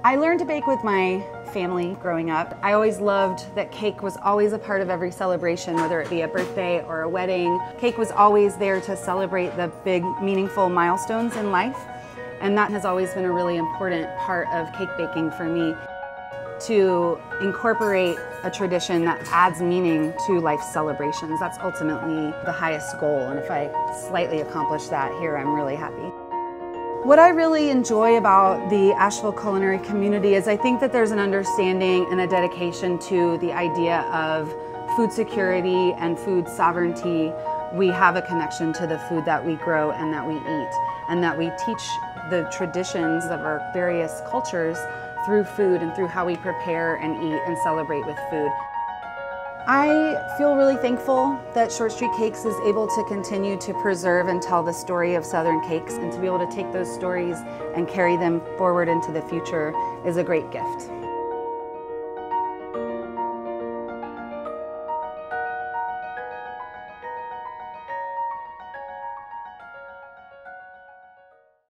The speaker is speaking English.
I learned to bake with my family growing up. I always loved that cake was always a part of every celebration, whether it be a birthday or a wedding. Cake was always there to celebrate the big, meaningful milestones in life. And that has always been a really important part of cake baking for me, to incorporate a tradition that adds meaning to life's celebrations. That's ultimately the highest goal, and if I slightly accomplish that here, I'm really happy. What I really enjoy about the Asheville culinary community is I think that there's an understanding and a dedication to the idea of food security and food sovereignty. We have a connection to the food that we grow and that we eat, and that we teach the traditions of our various cultures through food and through how we prepare and eat and celebrate with food. I feel really thankful that Short Street Cakes is able to continue to preserve and tell the story of Southern cakes, and to be able to take those stories and carry them forward into the future is a great gift.